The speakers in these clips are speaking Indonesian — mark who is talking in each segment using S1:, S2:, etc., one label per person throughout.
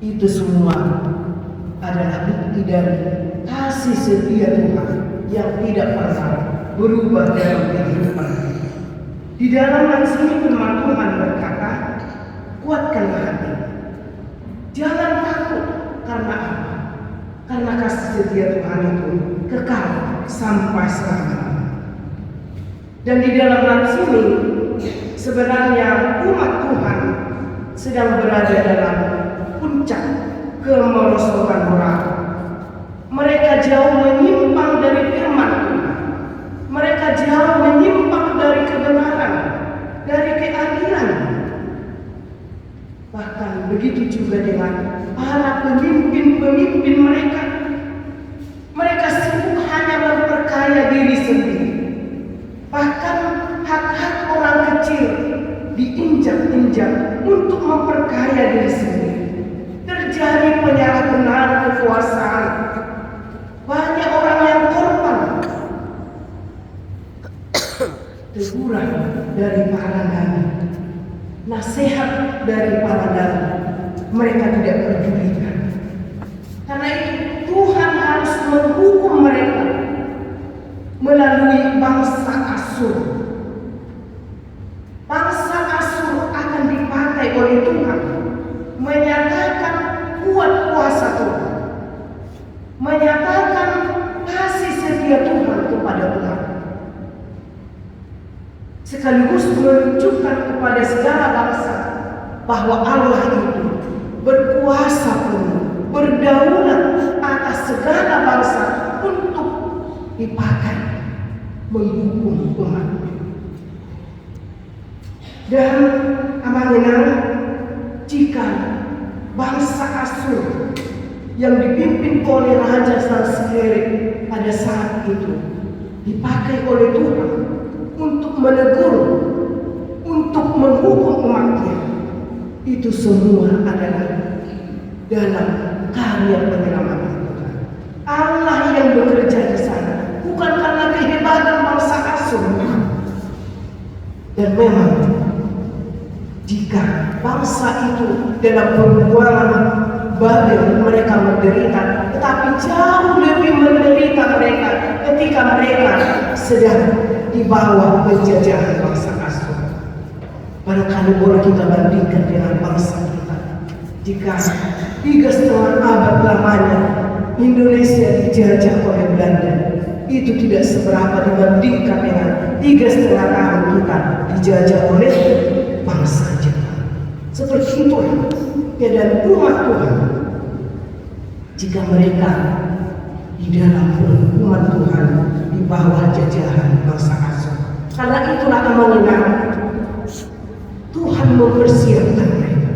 S1: Itu semua adalah bukti dari kasih setia Tuhan yang tidak pernah berubah dalam kehidupan. Di dalam ayat ini firman Tuhan berkata, kuatkanlah hati, jangan takut. Karena apa? Karena kasih setia Tuhan itu kekal sampai selamanya. Dan di dalam ayat ini sebenarnya umat Tuhan sedang berada dalam puncak kemerosotan moral. Mereka jauh menyimpang dari firman Tuhan. Mereka jauh menyimpang dari kebenaran, dari keadilan. Bahkan begitu juga dengan para pemimpin-pemimpin mereka. Mereka sibuk hanya memperkaya diri sendiri. Bahkan hak-hak orang kecil diinjak-injak untuk memperkaya diri sendiri. Terjadi penyalahgunaan kekuasaan. Banyak orang yang korban. Teguran dari para nabi, nasihat dari para nabi, mereka tidak pedulikan. Karena itu Tuhan harus menghukum mereka melalui bangsa Asyur. Bangsa Asyur akan dipakai oleh Tuhan menyatakan kuat kuasa Tuhan, menyatakan kasih setia Tuhan kepada umat, sekaligus menunjukkan kepada segala bangsa bahwa Allah itu berkuasa penuh, berdaulat atas segala bangsa untuk dipakai menghukum umat. Dan amanah, jika bangsa Asyur yang dipimpin oleh Raja Sanherib pada saat itu dipakai oleh Tuhan untuk menegur, untuk menghukum umatnya, itu semua adalah dalam karya penyelamat Tuhan. Allah yang bekerja di sana, bukan karena kehebatan bangsa Asyur. Dan memang jika bangsa itu dalam pembuangan Babel mereka menderita, tetapi jauh lebih menderita mereka ketika mereka sedang di bawah penjajahan bangsa Asyur. Barangkali boleh kita bandingkan dengan bangsa kita. Jika 3,5 abad lamanya Indonesia dijajah oleh Belanda, itu tidak seberapa dibandingkan dengan 3,5 tahun kita dijajah oleh bangsa Jepang. Seperti itu keadaan umat Tuhan jika mereka di dalam hukuman Tuhan di bawah jajahan bangsa Asyur. Karena itulah amanah Tuhan mempersiapkan mereka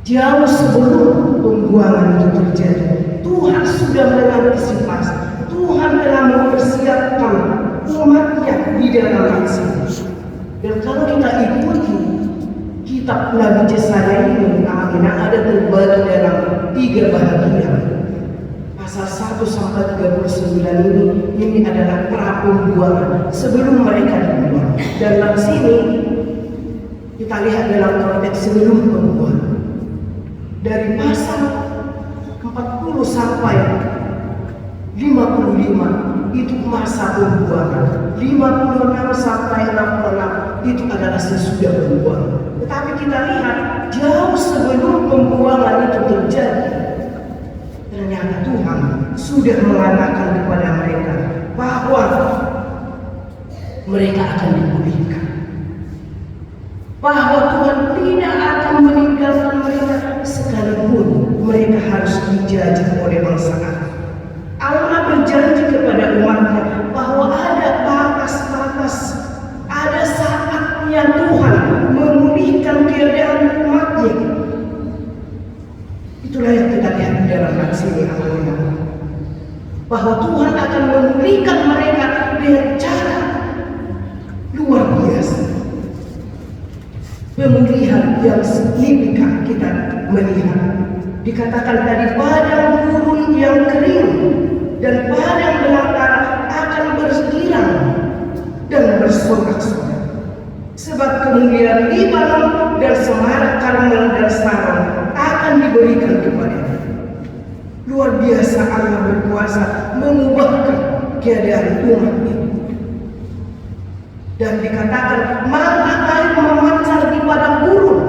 S1: jauh sebelum pembuangan itu terjadi. Tuhan sudah mengantisipasi, Tuhan telah mempersiapkan umatnya di dalam sini. Dan kalau kita ikuti kitab Nabi Yesaya ini, ada terbagi dalam 3 bahagian. Pasal 1 sampai 39 ini adalah pra pembuangan sebelum mereka dibuang. Dan dalam sini kita lihat dalam konteks sebelum pembuangan. Dari pasal 40 sampai 55 itu masa pembuangan. 56 sampai 66 itu adalah sesudah pembuangan. Tetapi kita lihat jauh sebelum pembuangan itu terjadi, ternyata Tuhan sudah mengatakan kepada mereka bahwa mereka akan dipulihkan, bahwa Tuhan tidak akan meninggalkan mereka sekalipun mereka harus dijajah oleh bangsa Asyur. Allah berjanji kepada umatnya bahwa ada batas-batas, ada saatnya Tuhan memulihkan keadaan umatnya. Itulah yang kita lihat di dalam ayat ini, bahwa Tuhan akan memulihkan mereka dengan cara luar biasa. Pemulihan yang signifikan kita melihat. Dikatakan tadi padang gurun yang kering dan padang belantara akan bergirang dan bersorak-sorak. Sebab kemuliaan Libanon dan semarak Karmel dan Saron berikan kepadanya. Luar biasa Allah berkuasa mengubahkan keadaan umat ini. Dan dikatakan maka air memancar di padang gurun.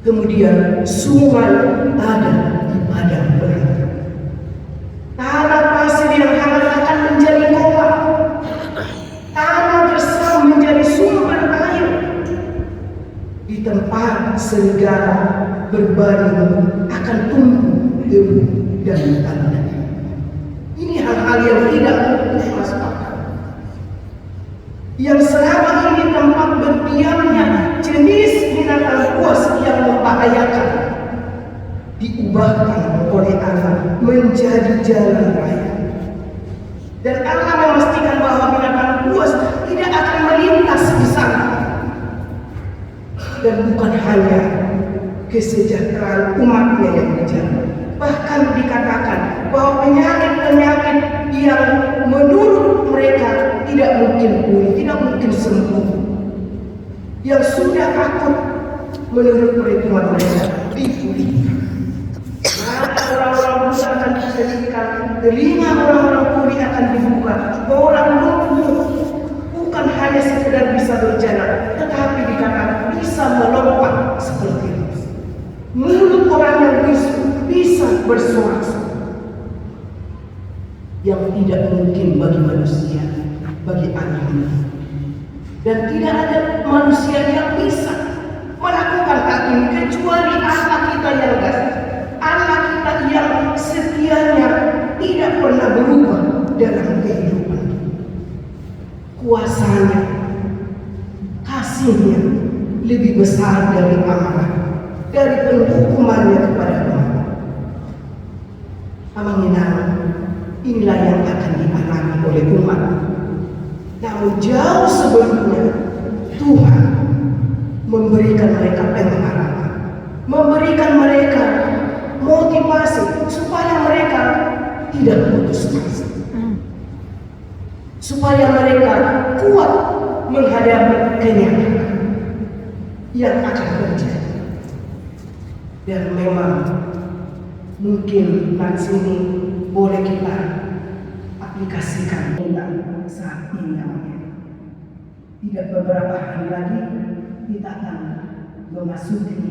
S1: Kemudian sungai ada di padang belantara. Tanah pasir yang hangat akan menjadi kolam. Tanah gersam menjadi sumber air. Di tempat serigala berbaring akan tumbuh debu dan tanah. Ini hal-hal yang tidak mungkin masuk akal. Yang selama ini tempat berdiamnya jenis binatang buas yang membahayakan diubahkan oleh Allah menjadi jalan raya. Dan Allah memastikan bahwa binatang buas tidak akan melintas di sana. Dan bukan hanya kesejahteraan umatnya yang dijaga, bahkan dikatakan bahwa penyakit-penyakit yang menurut mereka tidak mungkin pulih, tidak mungkin sembuh, yang sudah akut menurut perhitungan mereka dipulihkan. Mata orang-orang buta akan disembuhkan, telinga orang-orang tuli akan dibuka, orang lumpuh bukan hanya sekedar bisa berjalan, tetapi dikatakan bisa melompat seperti itu. Mulut orang yang bisu bisa bersorak-sorak, yang tidak mungkin bagi manusia, bagi anak. Dan tidak ada manusia yang bisa melakukan hal ini kecuali Allah kita yang kasih, Allah kita yang setianya tidak pernah berubah dalam kehidupan. Kuasanya, kasihnya lebih besar dari amarah, dari penghukumannya kepada umat. Amanginama, inilah yang akan dialami oleh umat. Namun jauh sebelumnya Tuhan memberikan mereka pengharapan, memberikan mereka motivasi supaya mereka tidak putus asa, supaya mereka kuat menghadapi kenyataan yang akan terjadi. Dan memang mungkin saat ini boleh kita aplikasikan tentang saat ini namanya. Tidak beberapa hari lagi kita akan memasuki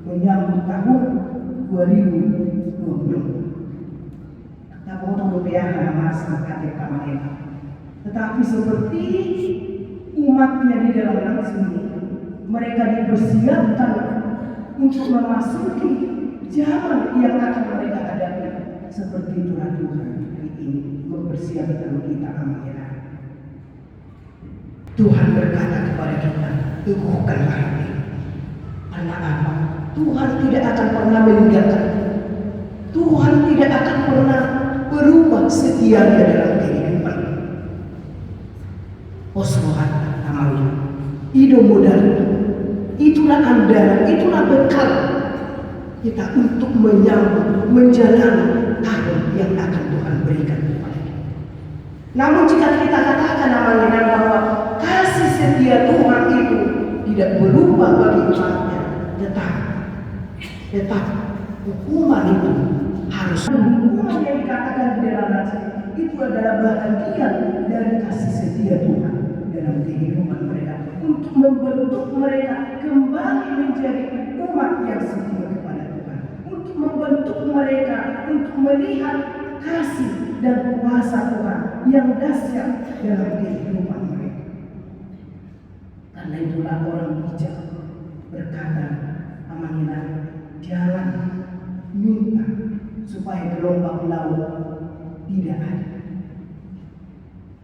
S1: menyambut tahun 2020. Tahun rupiah masa kaget kemarin. Tetapi seperti umatnya di dalam nafsu ini, mereka dipersiapkan untuk memasuki zaman yang akan mereka hadapi. Seperti itulah Tuhan hari ini mempersiapkan kita amanah. Tuhan berkata kepada kita, teguhkanlah hati. Karena apa? Tuhan tidak akan pernah meninggalkan. Tuhan tidak akan pernah berubah setianya dalam kehidupan. Osrohat amalnya, hidup modal. Itulah andalan, itulah bekal kita untuk menyambut, menjalani tahun yang akan Tuhan berikan kepada kita. Namun jika kita katakan amanah bahwa kasih setia Tuhan itu tidak berubah bagi umatnya, tetap hukuman itu harus. Hukuman yang dikatakan di dalam nasi itu adalah bahagian dari kasih setia Tuhan dalam kehidupan mereka, untuk membentuk mereka kembali menjadi umat yang setia kepada Tuhan, untuk membentuk mereka untuk melihat kasih dan kuasa Tuhan yang dahsyat dalam kehidupan mereka. Karena itulah orang bijak berkata, amanah, jangan minta supaya gelombang laut tidak ada,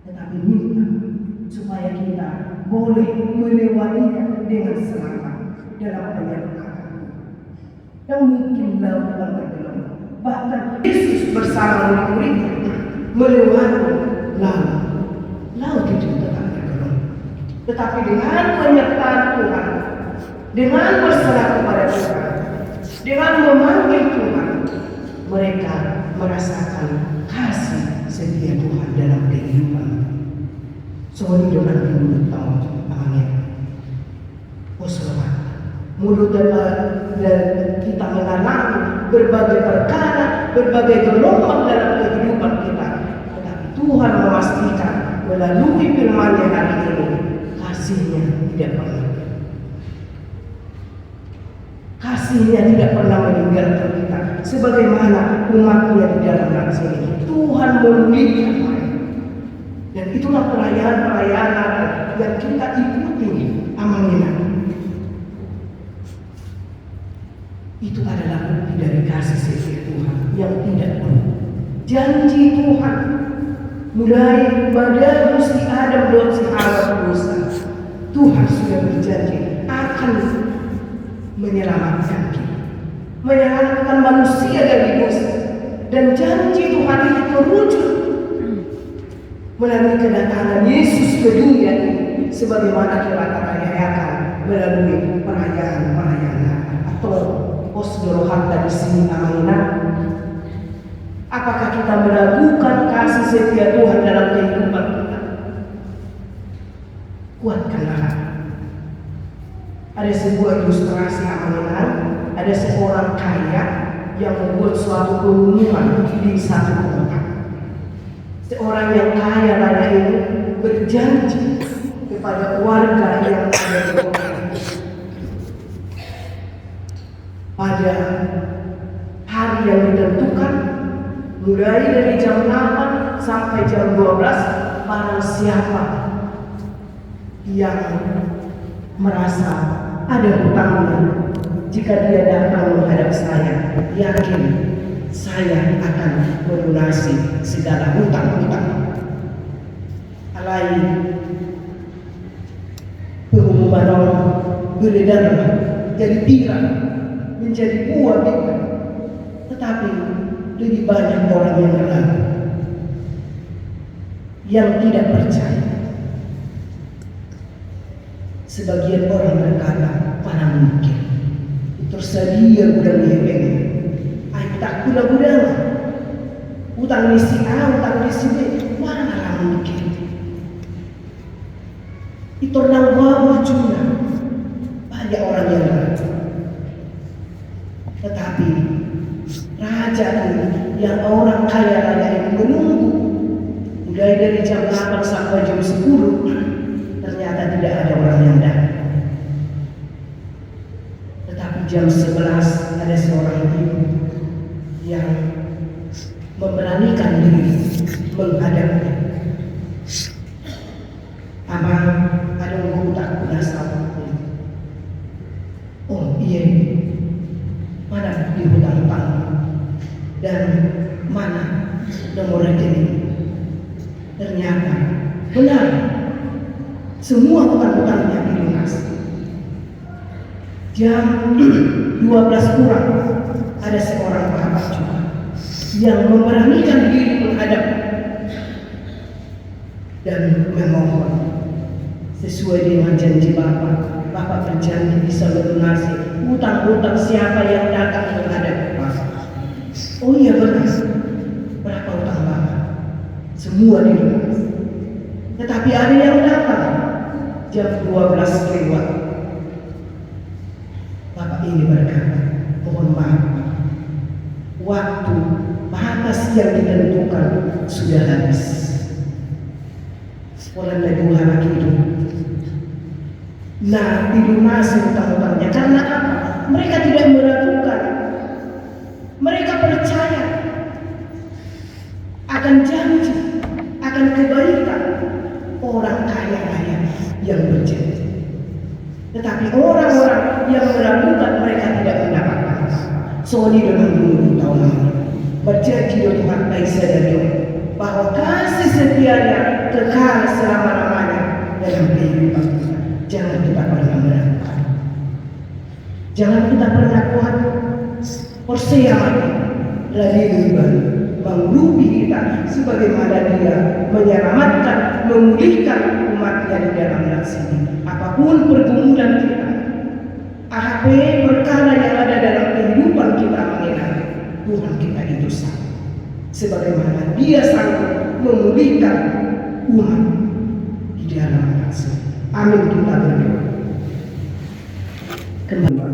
S1: tetapi minta supaya kita boleh melewatinya dengan selamat dalam penyertaan. Dan mungkin laut akan bergelombang. Bahkan Yesus bersama murid-muridnya melewati laut itu tetap bergelombang. Tetapi dengan penyertaan Tuhan, dengan berserah kepada Tuhan, dengan memanggil Tuhan, mereka merasakan kasih setia Tuhan dalam kehidupan. Soalnya dengan mulut tahu amannya. Osrohat mulut dan kita mengalami berbagai perkara, berbagai gelombang dalam kehidupan kita. Tetapi Tuhan memastikan melalui firman-Nya hari ini, kasih-Nya tidak pernah. Kasih-Nya tidak pernah meninggalkan kita. Sebagaimana umat-Nya di dalam nasi ini, Tuhan memulihkan mereka. Dan itulah perayaan-perayaan yang kita ikuti amanah. Itu adalah bukti dari kasih setia Tuhan yang tidak pernah. Janji Tuhan mulai pada Gusti Adam dan si Hawa dosa, Tuhan sudah berjanji akan menyelamatkan kita, menyelamatkan manusia dari dosa. Dan janji Tuhan itu terwujud melalui kedatangan Yesus ke dunia ini, sebagaimana kita rayakan melalui perayaan-perayaan atau Osdoro harta di sini amanah. Apakah kita meragukan kasih setia Tuhan dalam kehidupan kita? Kuatkanlah. Ada sebuah ilustrasi amanah. Ada seorang kaya yang membuat suatu pengumuman di satu kota. Seorang yang kaya raya ini berjanji kepada warga yang ada di kota pada hari yang ditentukan, mulai dari jam 8 sampai jam 12, barang siapa yang merasa ada hutangnya, jika dia datang menghadap saya, yakin saya akan melunasi segala hutang-hutang. Alai pengumuman orang beredar jadi viral, menjadi buah kita. Tetapi lebih banyak orang yang ragu, yang tidak percaya. Sebagian orang berkata, mana mungkin tersedia gudang hebeng, ayo tak gudang-gudang, utang misi A, utang misi B, mana mungkin. Itu orang bawa cuna, banyak orang yang ragu. Tetapi raja ini yang orang kaya raya ini menunggu mulai dari jam 8 sampai jam 10, ternyata tidak ada orang yang datang. Tetapi jam 11 ada seorang ibu yang memberanikan diri menghadapnya. Abang, ada yang tak kunasa. Oh iya, mana di hutang-hutang dan mana nomor rekening? Ternyata benar, semua hutang-hutangnya dilunasi. Jam 12 kurang ada seorang sahabat juga yang memberanikan diri menghadap dan memohon sesuai dengan janji Bapak. Bapak berjanji bisa melunasi hutang-hutang siapa yang datang menghadap Bapak. Oh iya benar. Berapa hutang Bapak? Semua dilunasi. Tetapi ada yang datang jam 12 lewat. Bapak ini berkata, mohon maaf, waktu batas yang ditentukan sudah habis. Sekolah lagi anak hidup. Nah, dilunasi hutang-hutangnya. Karena apa? Mereka tidak meragukan. Mereka percaya akan janji, akan kebaikan orang kaya raya yang berjanji. Tetapi orang-orang yang meragukan, mereka tidak mendapatkan. Soalnya dengan dulu tahun berjanji Tuhan Maisa dan bahwa kasih setianya kekal selama-lamanya dalam kehidupan kita. Jangan kita pernah meragukan. Jangan kita pernah kuat persiapan dari menglubi kita sebagaimana dia menyelamatkan, memulihkan umatnya di dalam nasi. Apapun pergumulan kita, apa perkara yang ada dalam kehidupan kita mengenai Tuhan kita itu sama. Sebagaimana dia sanggup memulihkan umat di dalam nasi. Amin, kita berdoa. Kembali.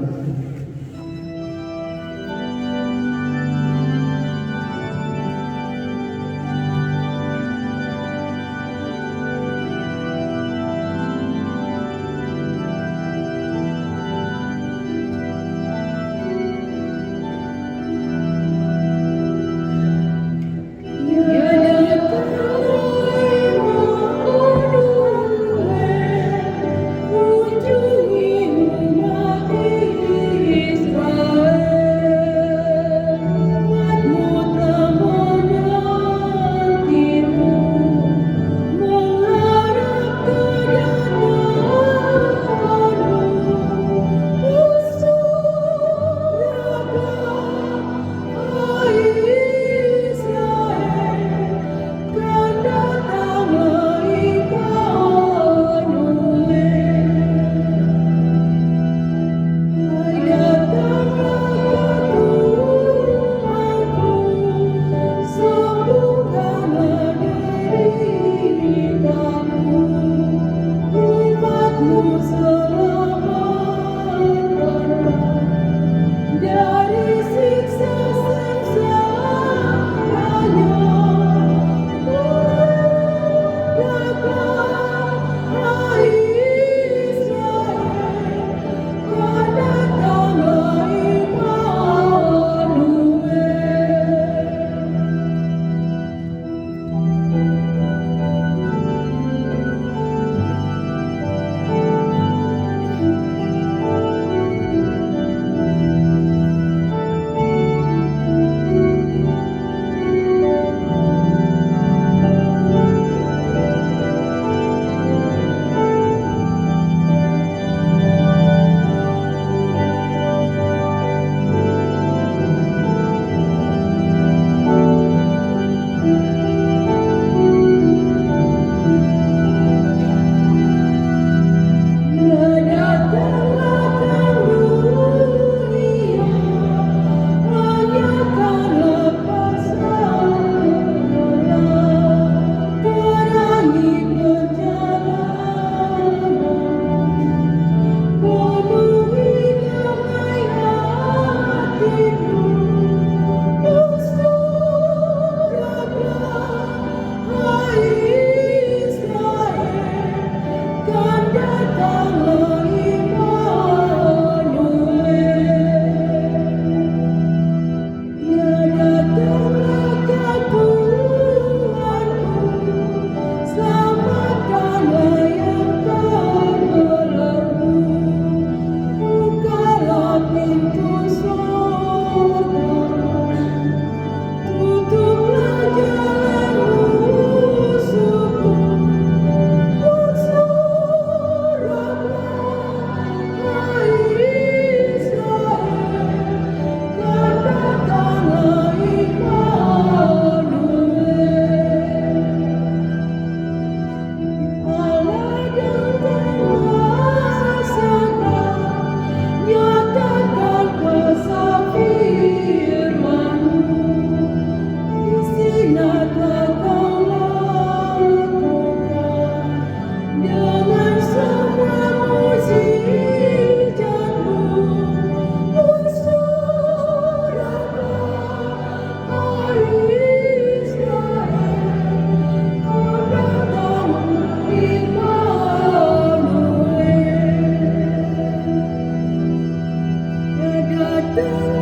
S2: Ada